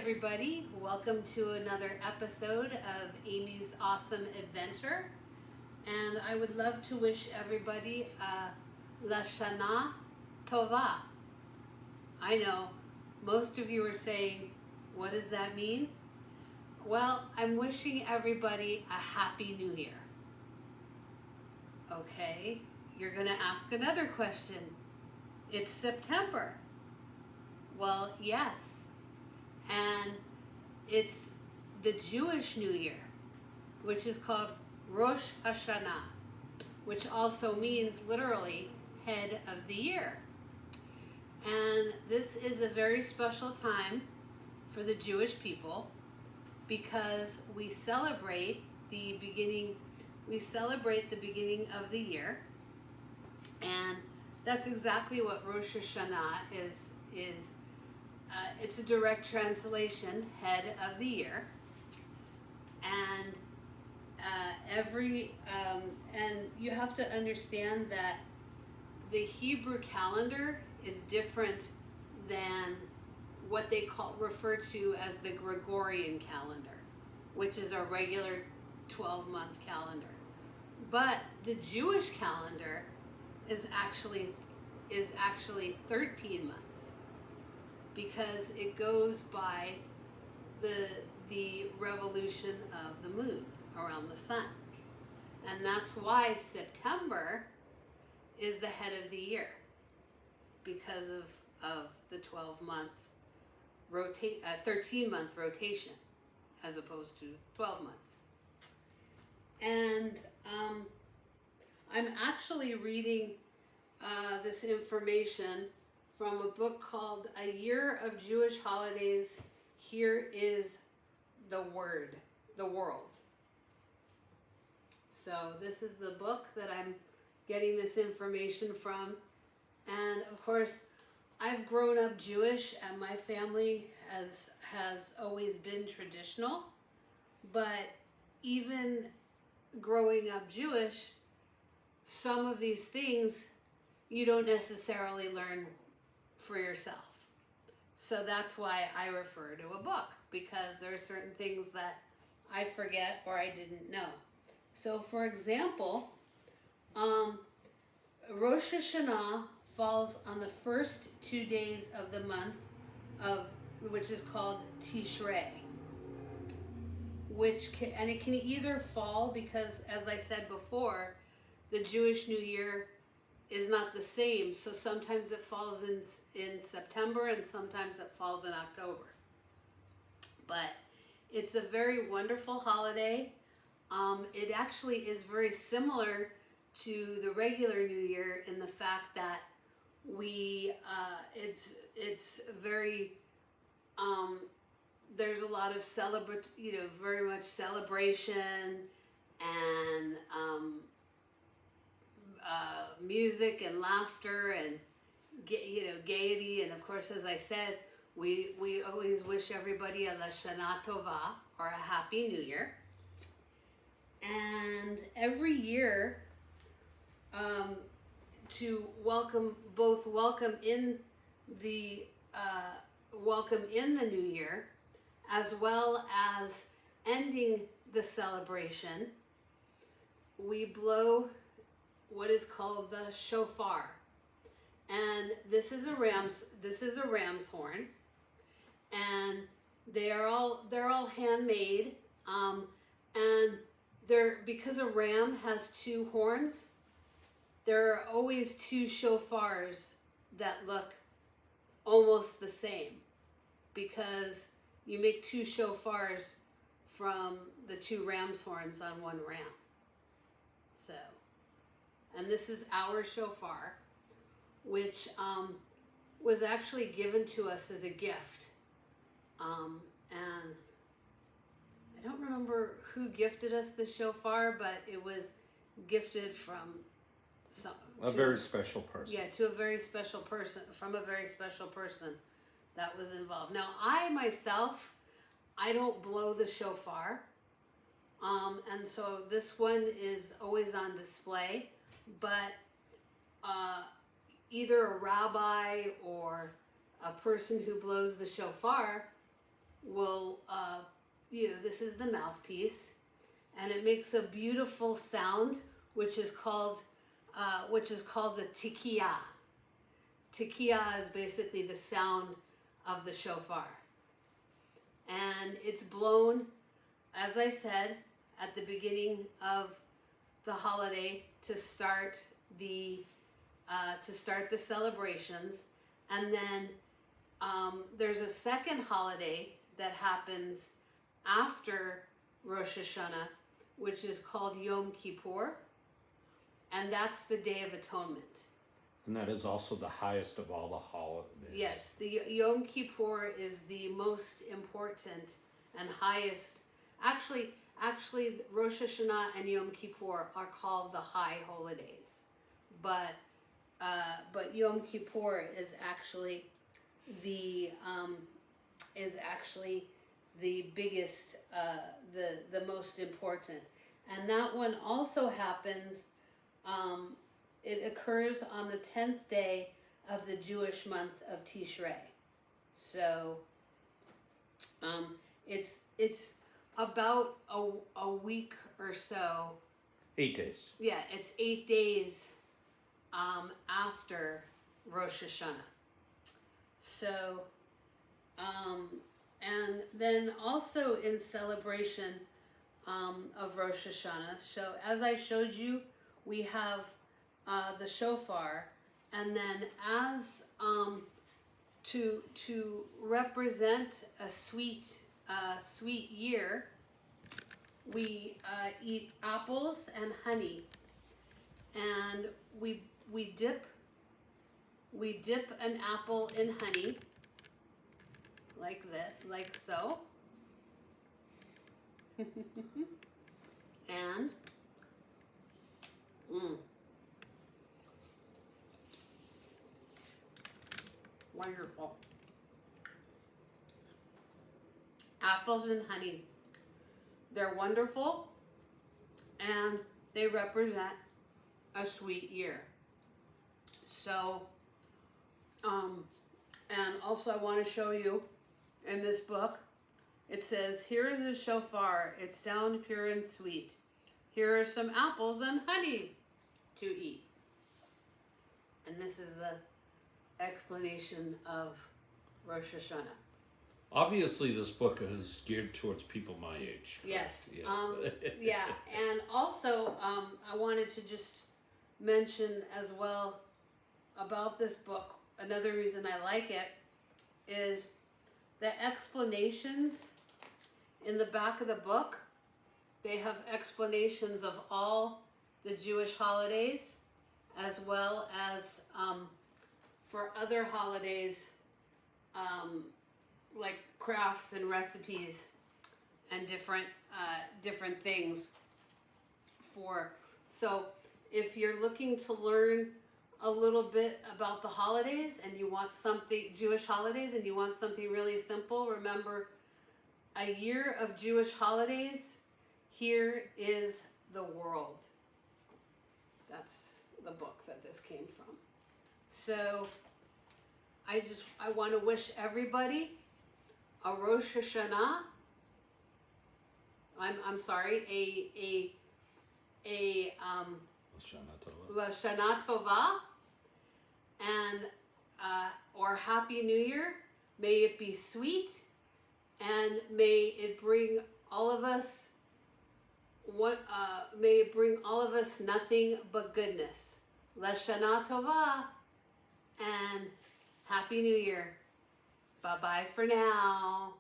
everybody. Welcome to another episode of Amy's Awesome Adventure. And I would love to wish everybody a Hashana Tova. I know most of you are saying, what does that mean? Well, I'm wishing everybody a Happy New Year. Okay, you're going to ask another question. It's September. Well, yes. And it's the Jewish New Year, which is called Rosh Hashana, which also means literally head of the year. And this is a very special time for the Jewish people because we celebrate the beginning of the year. And that's exactly what Rosh Hashanah is. It's a direct translation, head of the year, and and you have to understand that the Hebrew calendar is different than what they refer to as the Gregorian calendar, which is our regular 12-month calendar. But the Jewish calendar is actually 13 months. Because it goes by the revolution of the moon around the sun. And that's why September is the head of the year, because of the 13-month rotation as opposed to 12 months. And I'm actually reading this information from a book called A Year of Jewish Holidays. Here is the world. So this is the book that I'm getting this information from. And of course, I've grown up Jewish and my family has always been traditional. But even growing up Jewish, some of these things you don't necessarily learn for yourself. So that's why I refer to a book, because there are certain things that I forget or I didn't know. So for example, Rosh Hashanah falls on the first 2 days of the month which is called Tishrei, and it can either fall because, as I said before, the Jewish New Year is not the same. So sometimes it falls in September and sometimes it falls in October. But it's a very wonderful holiday. It actually is very similar to the regular New Year in the fact that it's very, there's a lot of very much celebration and music and laughter and gaiety, and of course, as I said, we always wish everybody a Hashana Tova, or a Happy New Year. And every year, to welcome in the new year, as well as ending the celebration, we blow what is called the shofar, and this is a ram's horn, and they're all handmade, and because a ram has two horns, there are always two shofars that look almost the same, because you make two shofars from the two ram's horns on one ram. So. And this is our shofar, which was actually given to us as a gift. And I don't remember who gifted us the shofar, but it was gifted from a very special person. Yeah, to a very special person, from a very special person that was involved. Now, I myself, I don't blow the shofar. And so this one is always on display. But either a rabbi or a person who blows the shofar will, this is the mouthpiece, and it makes a beautiful sound, which is called the tikiya. Tikiya is basically the sound of the shofar. And it's blown, as I said, at the beginning of the holiday to start the celebrations. And then there's a second holiday that happens after Rosh Hashana, which is called Yom Kippur, and that's the Day of Atonement. And that is also the highest of all the holidays. Yes, the Yom Kippur is the most important and highest. Actually, Rosh Hashanah and Yom Kippur are called the high holidays, but Yom Kippur is actually the biggest, the most important, and that one also happens. It occurs on the 10th day of the Jewish month of Tishrei. So it's about a week or so. 8 days. Yeah, it's 8 days after Rosh Hashanah. So, and then also in celebration of Rosh Hashanah. So as I showed you, we have the shofar, and then as to represent a sweet year, we eat apples and honey, and we dip an apple in honey like that, like so, and wonderful. Apples and honey. They're wonderful, and they represent a sweet year. So, and also I want to show you in this book, it says, here is a shofar. It sounds pure and sweet. Here are some apples and honey to eat. And this is the explanation of Rosh Hashanah. Obviously, this book is geared towards people my age. Yes. Yes. Yeah, and also I wanted to just mention as well about this book. Another reason I like it is the explanations in the back of the book. They have explanations of all the Jewish holidays, as well as for other holidays, like crafts and recipes and different things. So if you're looking to learn a little bit about the holidays and you want something, Jewish holidays, and you want something really simple, remember A Year of Jewish Holidays, Here is the World. That's the book that this came from. So I want to wish everybody a Rosh Hashanah. I'm sorry, a Hashana Tova, and or Happy New Year. May it be sweet, and may it bring all of us may it bring all of us nothing but goodness. Hashana Tova, and Happy New Year. Bye-bye for now.